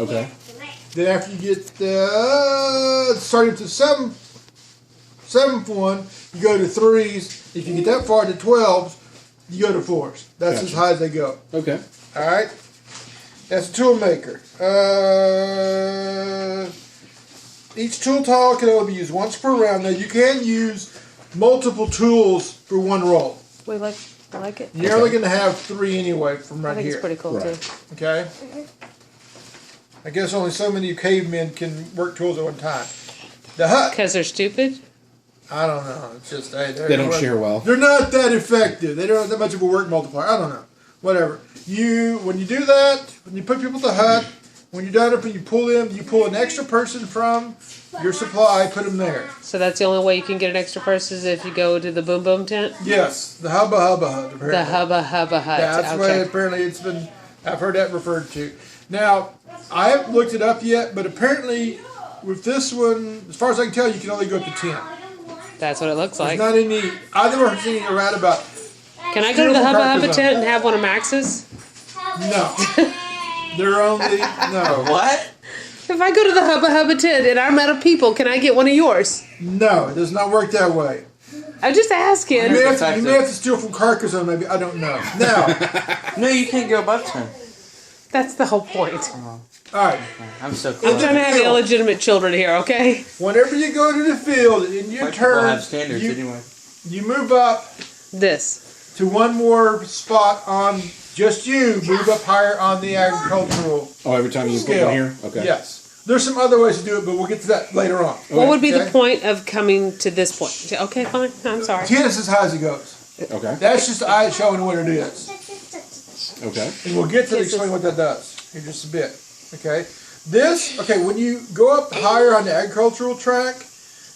Okay. Then after you get starting to seventh one, you go to 3s. If you get that far to 12s, you go to 4s. That's as high as they go. Okay. All right. That's a tool maker. Each tool tile can only be used once per round. Now you can use multiple tools for one roll. I like it. You're only going to have 3 anyway from right I think here. it's pretty cool too. Okay. I guess only so many cavemen can work tools at one time. The hut. Because they're stupid? I don't know. It's just they don't share well. They're not that effective. They don't have that much of a work multiplier. I don't know. Whatever. When you do that, when you put people at the hut, when you're done up and you pull an extra person from your supply, put them there. So that's the only way you can get an extra person is if you go to the boom boom tent? Yes, the hubba hubba hut. Apparently. The hubba hubba hut. That's the way apparently it's been. I've heard that referred to. Now, I haven't looked it up yet, but apparently with this one, as far as I can tell, you can only go up to 10. That's what it looks like. There's not any. I've never seen a rat about. Can I go to the hubba hubba tent and have one of Max's? No. They're only no. What? If I go to the hubba hubba tent and I'm out of people, can I get one of yours? No, it does not work that way. I'm just asking. You may have to steal from Carcassonne, maybe. I don't know. Now. No, you can't go above 10. That's the whole point. All right. I'm so close. I'm trying to have illegitimate children here, okay? Whenever you go to the field, in your turn, have standards anyway. You move up this to one more spot on just you. Move up higher on the agricultural. Oh, every time you scale. put one here? Okay. Yes. There's some other ways to do it, but we'll get to that later on. What would be the point of coming to this point? Okay, fine. I'm sorry. 10 is as high as it goes. Okay. That's just eye showing what it is. Okay. And we'll get to explain what that does in just a bit. Okay. When you go up higher on the agricultural track,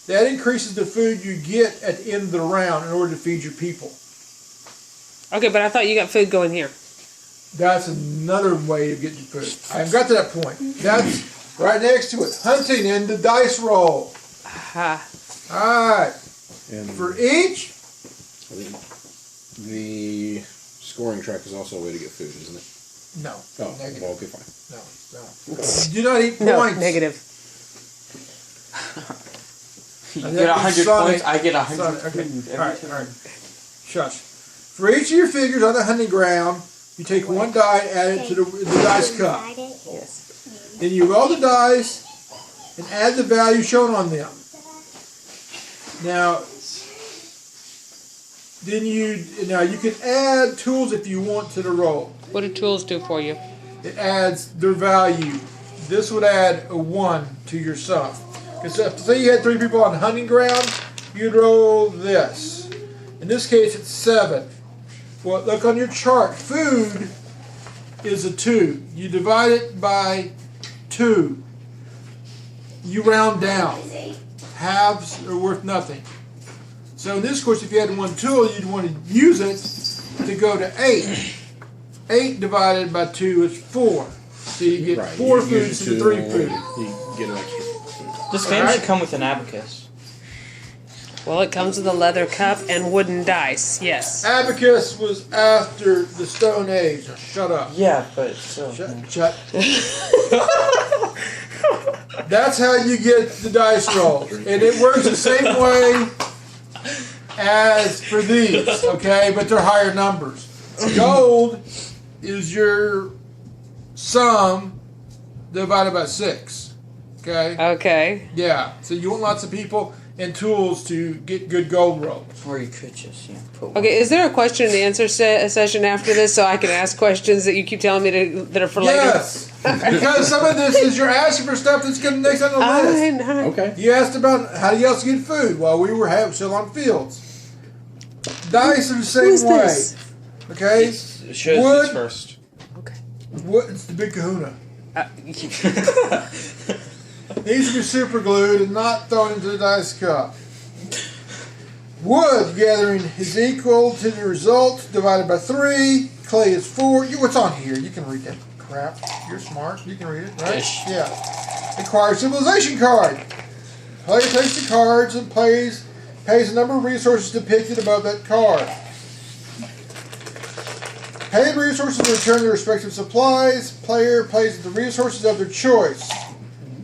that increases the food you get at the end of the round in order to feed your people. Okay, but I thought you got food going here. That's another way of getting food. I haven't got to that point. That's right next to it. Hunting and the dice roll. Aha. All right. And for each. The scoring track is also a way to get food, isn't it? No. Oh, negative. well, okay, fine. No. You do not eat points. No, negative. You get 100 points, I get 100 Okay. food All every right. time. Shush. For each of your figures on the hunting ground, you take one die and add it to the dice cup. Yes. Then you roll the dice and add the value shown on them. Now you can add tools if you want to the roll. What do tools do for you? It adds their value. This would add a 1 to your sum. Because say you had 3 people on hunting ground, you'd roll this. In this case, it's 7. Well, look on your chart. Food is a 2. You divide it by 2. You round down. Halves are worth nothing. So in this course, if you had one tool, you'd want to use it to go to 8. 8 divided by 2 is 4. So you get 4 food instead of 3 food. You get an extra food. This game should come with an abacus. Well, it comes with a leather cup and wooden dice. Yes. Abacus was after the Stone Age. Now, shut up. Yeah, but still. Shut. That's how you get the dice rolls. And it works the same way as for these, okay? But they're higher numbers. Gold is your sum divided by 6, okay? Okay. Yeah, so you want lots of people and tools to get good gold rolls. Or you could just, put one. Okay, is there a question and answer session after this so I can ask questions that you keep telling me that are for later? Yes, because some of this is you're asking for stuff that's going to next on the list. I know. Okay. You asked about how do you else get food while we were still on fields. Dice are the same Who's way. this? Okay? Shows Wood. this first. Okay. Wood, it's the big kahuna. These are super glued and not thrown into the dice cup. Wood gathering is equal to the result divided by 3. Clay is 4. What's on here? You can read that crap. You're smart. You can read it, right? Ish. Yeah. Acquire civilization card. Player takes the cards and pays the number of resources depicted above that card. Paid resources return their respective supplies. Player plays with the resources of their choice.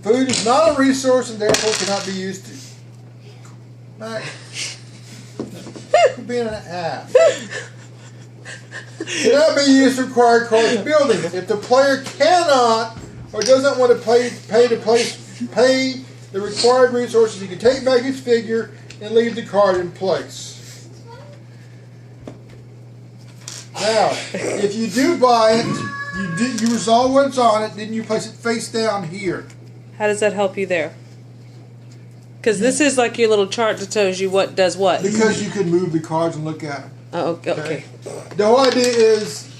Food is not a resource and therefore cannot be used to. Max, quit being an ass. Cannot be used to acquire cards buildings. If the player cannot or doesn't want to pay the required resources, he can take back his figure and leave the card in place. Now, if you do buy it, you resolve what's on it, then you place it face down here. How does that help you there? Because this is like your little chart that tells you what does what. Because you can move the cards and look at them. Oh, okay. The whole idea is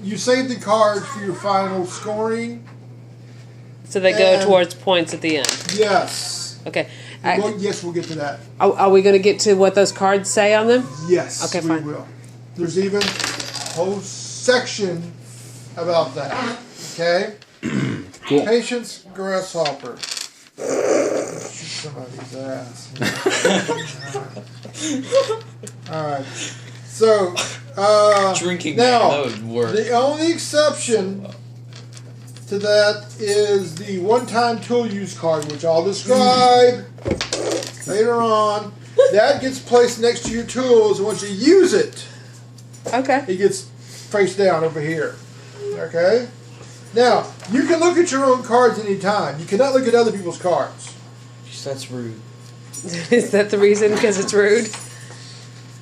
you save the cards for your final scoring. So they go towards points at the end. Yes. Okay. Yes, we'll get to that. Are we going to get to what those cards say on them? Yes. Okay, we fine. will. There's even a whole section about that. Okay. Cool. Patience, grasshopper. Shoot somebody's ass. All right. So, Drinking now, that would work. the only exception to that is the one-time tool use card, which I'll describe later on. That gets placed next to your tools, and once you use it, Okay. it gets face down over here. Okay? Now, you can look at your own cards anytime. You cannot look at other people's cards. That's rude. Is that the reason? Because it's rude?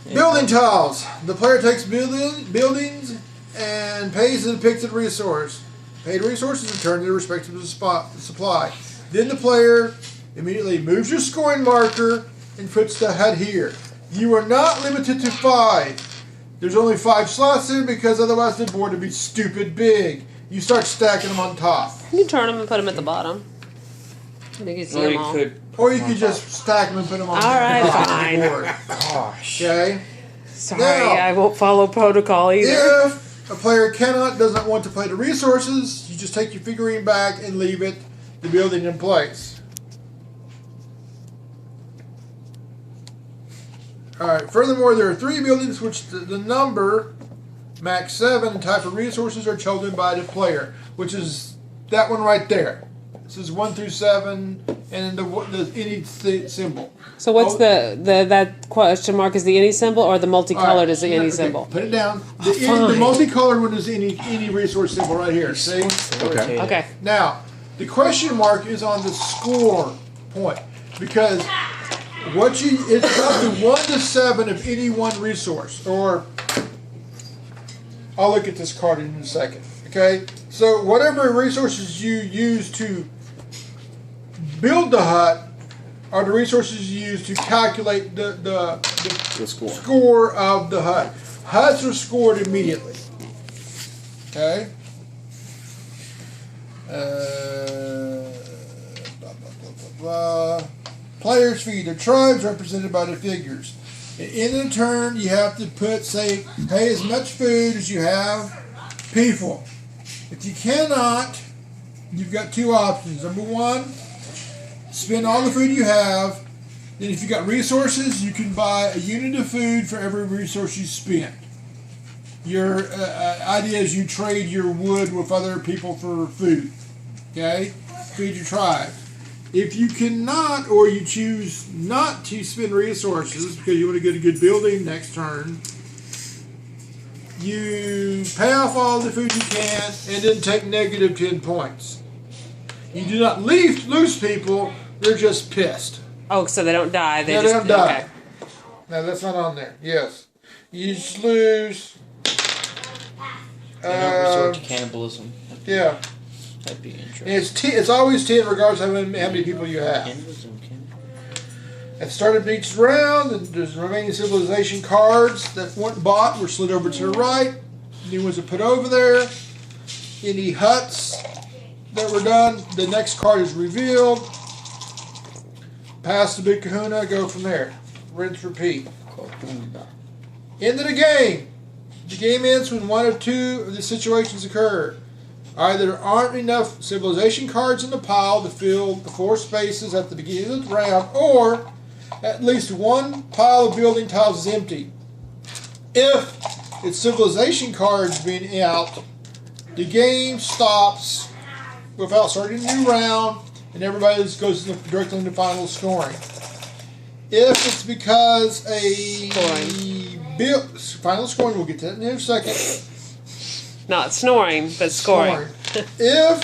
Yeah. Building tiles. The player takes buildings and pays the depicted resource. Paid resources return to their respective supply. Then the player immediately moves your scoring marker and puts the HUD here. You are not limited to 5. There's only 5 slots there because otherwise the board would be stupid big. You start stacking them on top. You can turn them and put them at the bottom. You can see Or them you all. could. Or you could just stack them and put them on All right, top fine. of the board. Gosh. Okay? Sorry, Now- I won't follow protocol either. If a player doesn't want to play the resources, you just take your figurine back and leave the building in place. Alright, furthermore, there are 3 buildings which the number, max 7, and type of resources are chosen by the player, which is that one right there. This is 1 through 7, and the any symbol. So what's that question mark is the any symbol or the multicolored is the any Okay, symbol? Put it down. Fine. The multicolored one is any resource symbol right here. See? Okay. Okay. Now, the question mark is on the score point because it's up to 1 to 7 of any one resource. Or I'll look at this card in a second. Okay, so whatever resources you use to build the hut are the resources you use to calculate the score of the hut. Huts are scored immediately. Okay. Blah, blah, blah, blah, blah. Players feed their tribes represented by the figures. At the end of the turn, you have to pay as much food as you have people. If you cannot, you've got 2 options. Number 1, spend all the food you have. Then if you've got resources, you can buy a unit of food for every resource you spend. Your idea is you trade your wood with other people for food. Okay? Feed your tribe. If you cannot, or you choose not to spend resources because you want to get a good building next turn, you pay off all the food you can and then take negative 10 points. You do not lose people, they're just pissed. Oh, so they don't die. They don't die. Okay. No, that's not on there. Yes. You just lose. They don't resort to cannibalism. Yeah. That'd be interesting. And it's always 10 regardless of how many people you have. Cannibalism. At the start of each round, there's remaining civilization cards that weren't bought were slid over to the right. New ones are put over there. Any huts that were done, the next card is revealed. Pass the big kahuna, go from there. Rinse, repeat. End of the game. The game ends when 1 of 2 of the situations occur. Either there aren't enough civilization cards in the pile to fill the 4 spaces at the beginning of the round, or at least 1 pile of building tiles is empty. If its civilization cards being out, the game stops without starting a new round, and everybody just goes directly into final scoring. If it's because final scoring, we'll get to that in a second. Not snoring, but scoring. If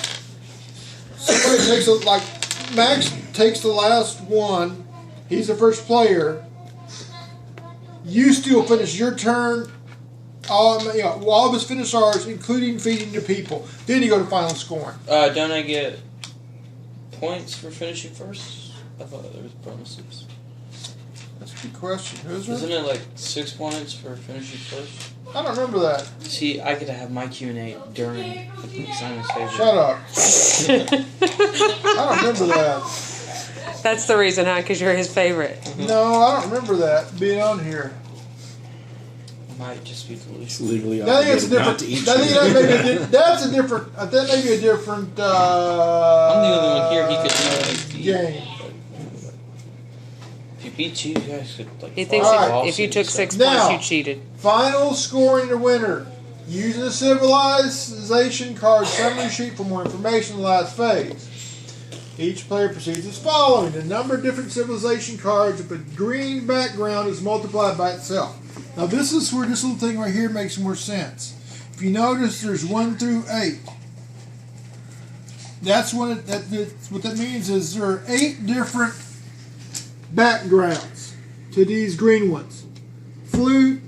somebody takes Max takes the last one, he's the first player. You still finish your turn. All of us finish ours, including feeding the people. Then you go to final scoring. Don't I get points for finishing first? I thought there was bonuses. That's a good question. Isn't it like 6 points for finishing first? I don't remember that. See, I could have my Q&A during Simon's favorite. Shut up. I don't remember that. That's the reason, huh? Because you're his favorite. No, I don't remember that being on here. Might just be delusional. It's legally I think it's obligated not different. to eat I think that's a different. That may be a different. I'm the only one here. He could do game. If he beats you, you guys could like. He thinks if you took 6 Now- points, you cheated. Final scoring the winner. Using the civilization card summary sheet for more information in the last phase. Each player proceeds as following. The number of different civilization cards with a green background is multiplied by itself. Now this is where this little thing right here makes more sense. If you notice, there's 1 through 8. What that means is there are 8 different backgrounds to these green ones. Flute,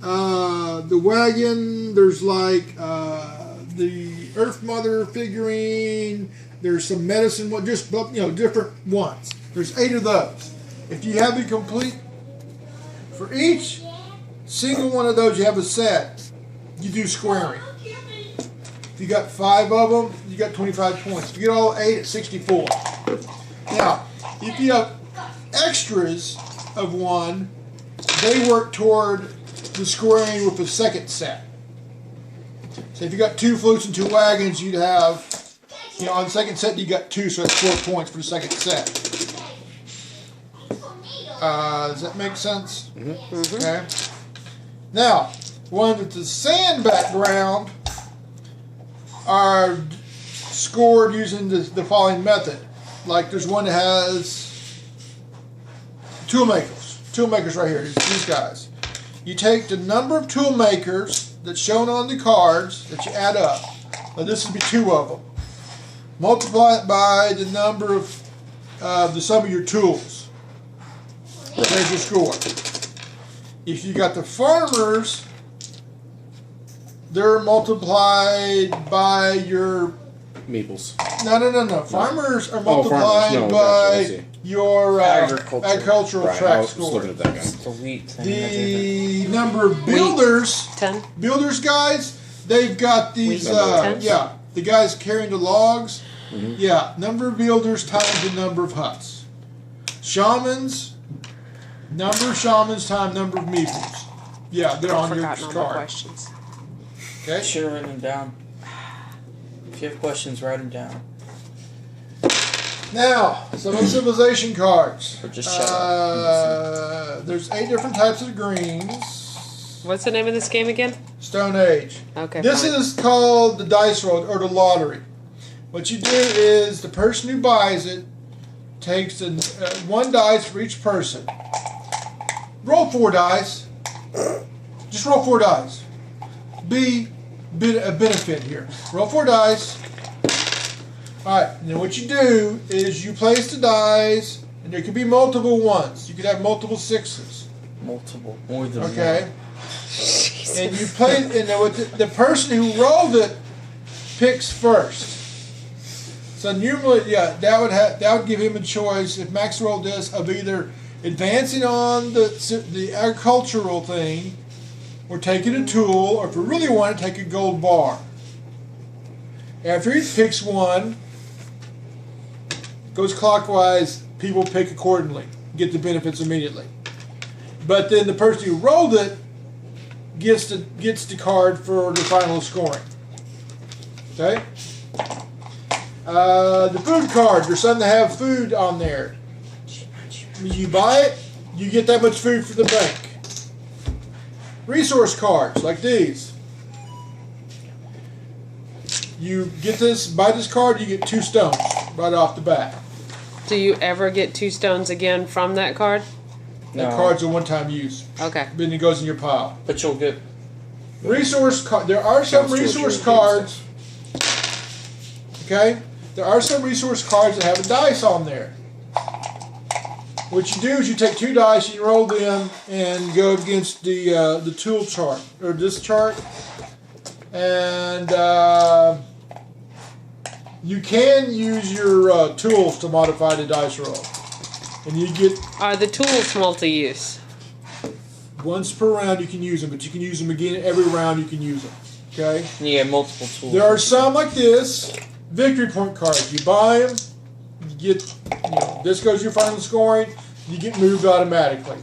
the wagon, there's like the Earth Mother figurine, there's some medicine, just different ones. There's 8 of those. If you have the complete, for each single one of those you have a set, you do squaring. If you got 5 of them, you got 25 points. If you get all 8, it's 64. Now, if you have extras of one, they work toward the squaring with the second set. So if you got 2 flutes and 2 wagons, you'd have, on the second set you got 2, so that's 4 points for the second set. Does that make sense? Mm-hmm. Okay. Now, ones with the sand background are scored using the following method. Like there's one that has tool makers. Tool makers right here. These guys. You take the number of tool makers that's shown on the cards that you add up. Now this would be 2 of them. Multiply it by the number of the sum of your tools. There's your score. If you got the farmers, they're multiplied by your Meeples. No. Farmers are multiplied by your agricultural Right, I track was score. looking at that guy. The wheat thing. The number of builders, 10. builders guys, they've got these. Number 10? The guys carrying the logs. Mm-hmm. Yeah, number of builders times the number of huts. Shamans, number of shamans times number of meeples. Yeah, they're on your Forgotten all my card. questions. Okay. Should have written them down. If you have questions, write them down. Now, some of the civilization cards. Or just shut up. There's 8 different types of greens. What's the name of this game again? Stone Age. Okay. This fine. is called the dice roll or the lottery. What you do is the person who buys it takes 1 dice for each person. Roll 4 dice. Just roll 4 dice. Be a benefit here. Roll 4 dice. Alright, and then what you do is you place the dice, and there could be multiple ones. You could have multiple 6s. Multiple. More than Okay? one. And you play, and then the person who rolled it picks first. So normally, that would give him a choice if Max rolled this of either advancing on the agricultural thing, or taking a tool, or if you really want to take a gold bar. After he picks one, goes clockwise, people pick accordingly, get the benefits immediately. But then the person who rolled it gets the card for the final scoring. Okay? The food card, there's some that have food on there. When you buy it, you get that much food for the bank. resource cards like these. You get this, buy this card, you get 2 stones right off the bat. Do you ever get 2 stones again from that card? That card's a one-time use. Okay. Then it goes in your pile. But you'll get Resource card. There are some resource cards. Okay? There are some resource cards that have a dice on there. What you do is you take 2 dice and you roll them and go against the tool chart or this chart, and you can use your tools to modify the dice roll, and you get Are the tools multi-use? once per round you can use them, but you can use them again every round. You can use them. Okay. you get multiple tools. There are some like this victory point cards. You buy them, you get, this goes your final scoring. You get moved automatically.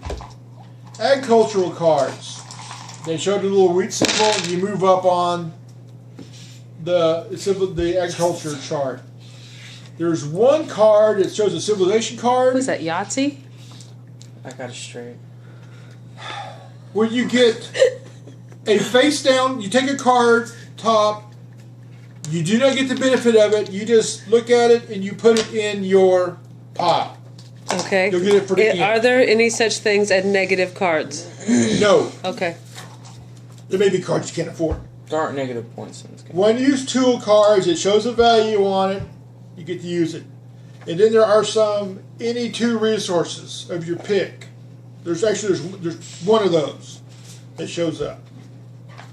Agricultural cards. They show the little wheat symbol. And you move up on the agriculture chart. There's one card that shows a civilization card. What is that, Yahtzee? I got it straight. Where you get a face down. You take a card top. You do not get the benefit of it. You just look at it and you put it in your pile. Okay. You'll get it for the end. Are there any such things as negative cards? No. Okay. There may be cards you can't afford. There aren't negative points in this game. When you use tool cards, it shows a value on it. You get to use it. And then there are any 2 resources of your pick. There's one of those that shows up.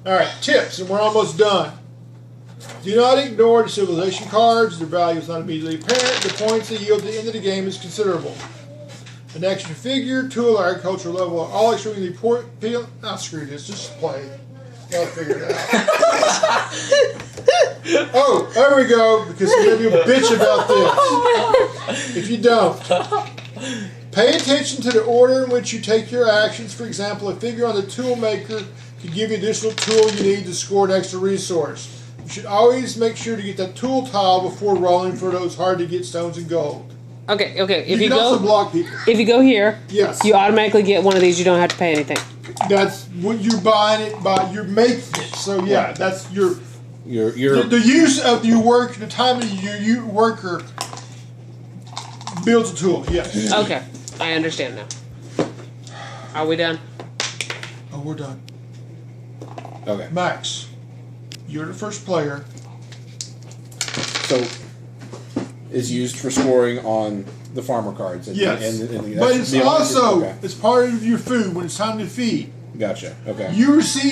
All right, tips, and we're almost done. Do not ignore the civilization cards. Their value is not immediately apparent. The points they yield at the end of the game is considerable. An action figure, tool, or agricultural level are all extremely important. Screw this. Just play. I'll figure it out. Oh, there we go. Because you're going to be a bitch about this. If you don't. Pay attention to the order in which you take your actions. For example, a figure on the tool maker could give you additional tool you need to score an extra resource. You should always make sure to get that tool tile before rolling for those hard to get stones and gold. Okay. You can also block people. If you go here, Yes. you automatically get one of these. You don't have to pay anything. That's what you're buying it by. You're making it. So yeah, Right. that's Your the use of your work. The time of your worker builds a tool. Yes. Okay. I understand now. Are we done? Oh, we're done. okay. Max, you're the first player. So it's used for scoring on the farmer cards. And, Yes. and But it's the only- also okay. it's part of your food when it's time to feed. Gotcha. Okay. You receive